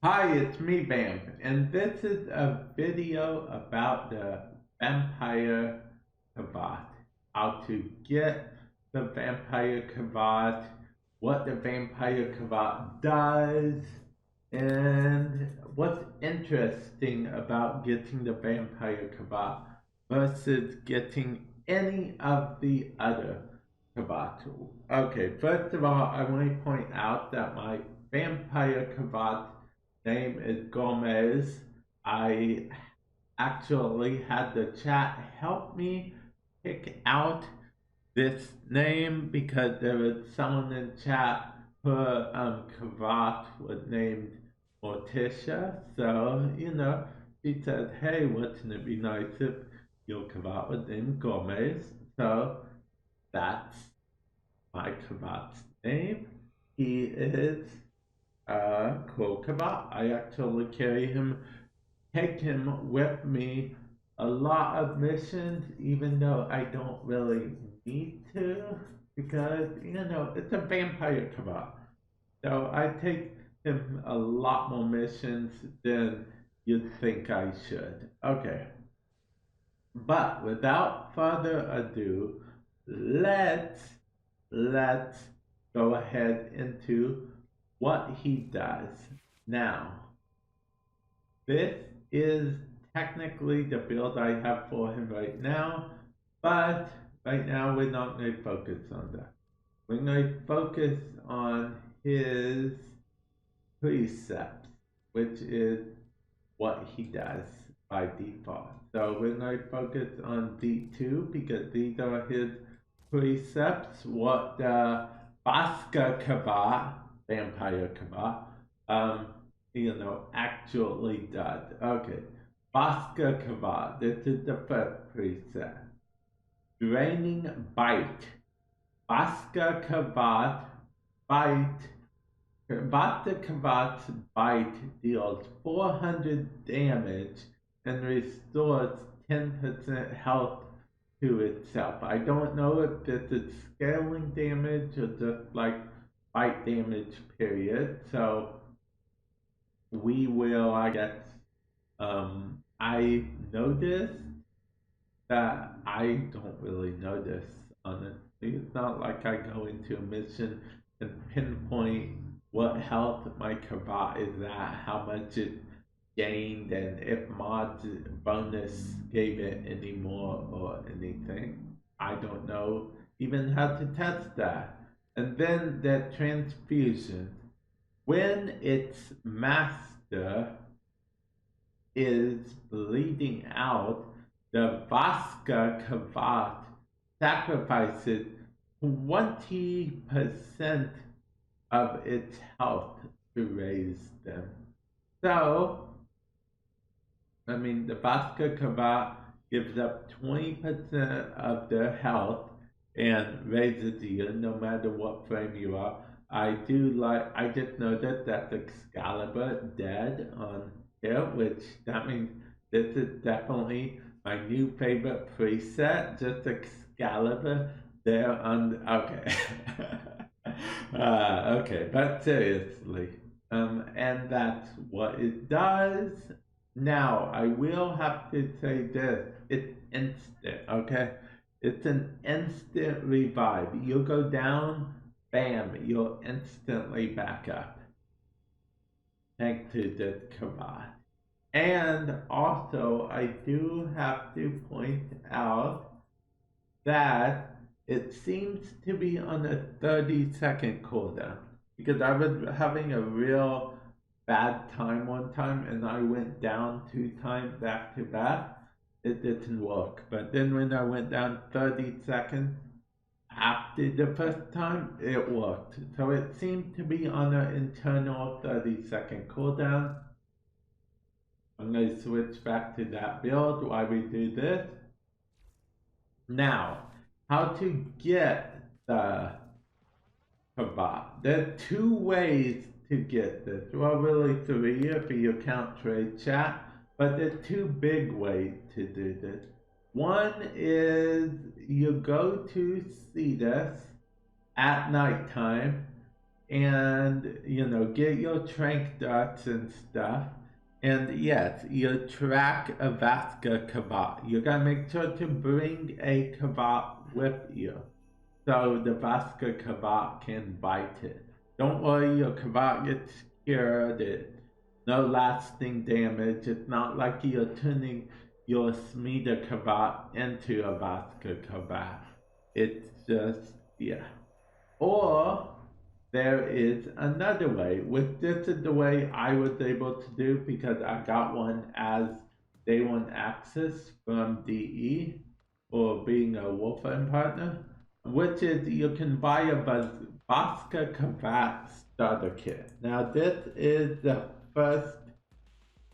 Hi, it's me, Vamp, and this is a video about the Vampire Kavat. How to get the Vampire Kavat, what the Vampire Kavat does, and what's interesting about getting the Vampire Kavat versus getting any of the other Kavat. Okay, first of all, I want to point out that my Vampire Kavat name is Gomez. I actually had the chat help me pick out this name because there was someone in chat her Kavat was named Morticia. So, she said, hey, wouldn't it be nice if your Kavat was named Gomez? So that's my Kavat's name. He is cool Kavat. I actually carry him, take him with me a lot of missions, even though I don't really need to, because it's a vampire Kavat. So I take him a lot more missions than you'd think I should. Okay. But without further ado, let's let's go ahead into what he does. Now, this is technically the build I have for him right now, but right now we're not going to focus on that. We're going to focus on his precepts, which is what he does by default. So we're going to focus on D2 because these are his precepts, what Vasca Kavat, Vampire Kavat, actually does. Okay, Vasca Kavat, this is the first precept. Draining Bite. Vasca Kavat Bite. Vasca Kavat's Bite deals 400 damage and restores 10% health to itself. I don't know if this is scaling damage or just like bite damage, period. So we will, I guess, I noticed that I don't really notice, honestly. It's not like I go into a mission and pinpoint what health my Kavat is at, how much it gained, and if mods bonus gave it any more or anything. I don't know even how to test that. And then that transfusion. When its master is bleeding out, the Vasca Kavat sacrifices 20% of its health to raise them. So, the Vasca Kavat gives up 20% of their health and raises you no matter what frame you are. I just noticed that Excalibur dead on here, which that means this is definitely my new favorite preset, just Excalibur there on, okay. Okay, but seriously, and that's what it does. Now, I will have to say this, it's instant, okay? It's an instant revive. You'll go down, bam, you'll instantly back up. Thanks to this Kavat. And also, I do have to point out that it seems to be on a 30-second cooldown. Because I was having a real bad time one time and I went down 2 times back to back. It didn't work. But then when I went down 30 seconds after the first time, it worked. So it seemed to be on an internal 30-second cooldown. I'm going to switch back to that build while we do this. Now, how to get the Kavat. There are 2 ways to get this. Well, really 3 if you count trade chat, but there are 2 big ways to do this. One is you go to see this at nighttime and get your trank darts and stuff. And yes, you track a Vasca Kavat. You gotta make sure to bring a Kavat with you so the Vasca Kavat can bite it. Don't worry, your Kavat gets cured. No lasting damage. It's not like you're turning your Smida Kavat into a Vasca Kavat. It's just, yeah. Or there is another way, which this is the way I was able to do because I got one as day one access from DE or being a Warframe partner, which is you can buy a Vasca Kavat starter kit. Now this is the first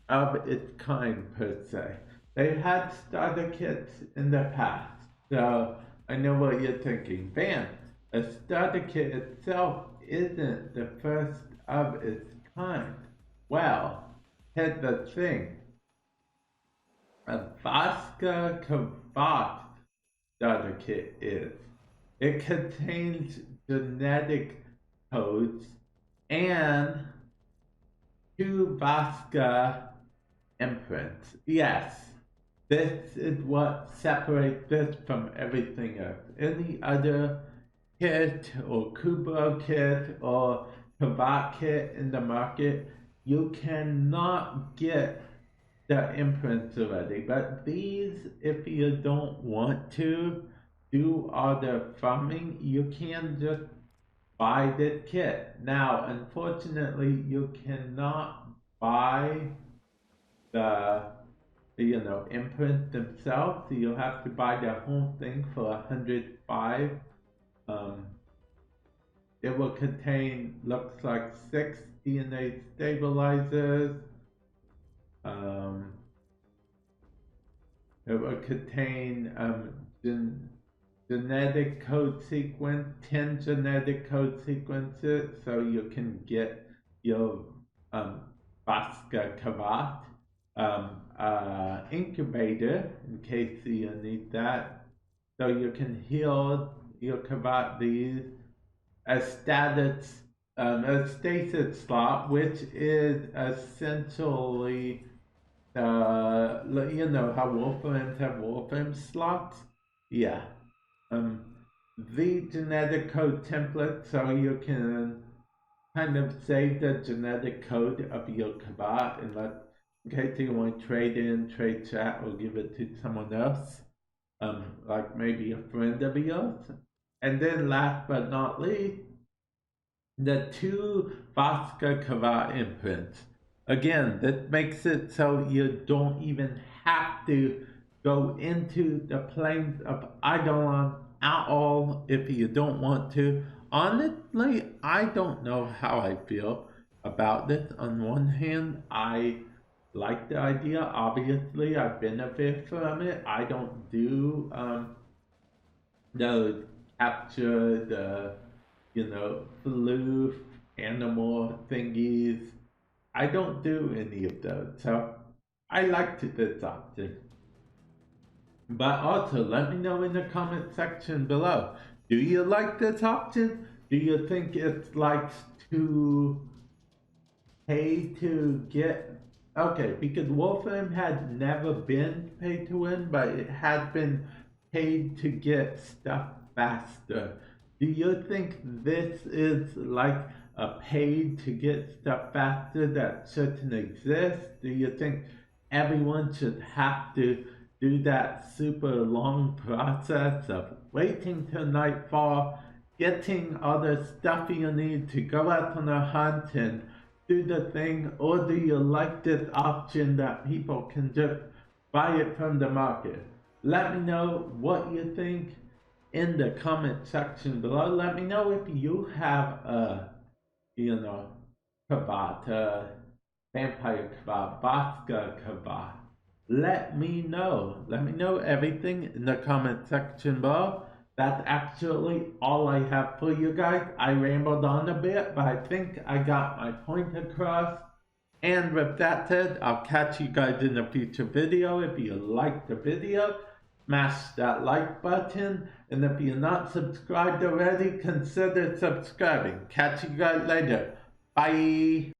of its kind per se. They had starter kits in the past, so I know what you're thinking. Vamp, a starter kit itself isn't the first of its kind. Well, here's the thing. A Vasca Kavat starter kit is. It contains genetic codes and 2 Vasca imprints. Yes, this is what separates this from everything else. Any other kit or Kubro kit or Kavat kit in the market, you cannot get the imprints already. But these, if you don't want to do all the farming, you can just buy this kit. Now, unfortunately, you cannot buy the imprints themselves. So you'll have to buy the whole thing for 105. It will contain, looks like 6 DNA stabilizers. It will contain genetic code sequence, 10 genetic code sequences, so you can get your Vasca Kavat incubator in case you need that, so you can heal your Kavat these. A stasis slot, which is essentially how Warframes have Warframe slots? Yeah. The genetic code template, so you can kind of save the genetic code of your Kavat and in case you want to trade chat, or give it to someone else, like maybe a friend of yours. And then last but not least, the 2 Vasca Kavat imprints. Again, that makes it so you don't even have to go into the plains of Eidolon at all if you don't want to. Honestly, I don't know how I feel about this. On one hand, I like the idea. Obviously, I benefit from it. I don't do the capture, the floof animal thingies. I don't do any of those, so I like this option. But also, let me know in the comment section below. Do you like this option? Do you think it's like to pay to get? Okay, because Warframe had never been pay to win, but it had been paid to get stuff faster. Do you think this is like a paid to get stuff faster that shouldn't exist? Do you think everyone should have to do that super long process of waiting till nightfall, getting all the stuff you need to go out on a hunt and do the thing? Or do you like this option that people can just buy it from the market? Let me know what you think in the comment section below. Let me know if you have a Kavat, vampire Kavat, Vasca Kavat. Let me know. Let me know everything in the comment section below. That's actually all I have for you guys. I rambled on a bit, but I think I got my point across. And with that said, I'll catch you guys in a future video. If you liked the video, Smash that like button, and if you're not subscribed already, consider subscribing. Catch you guys later. Bye.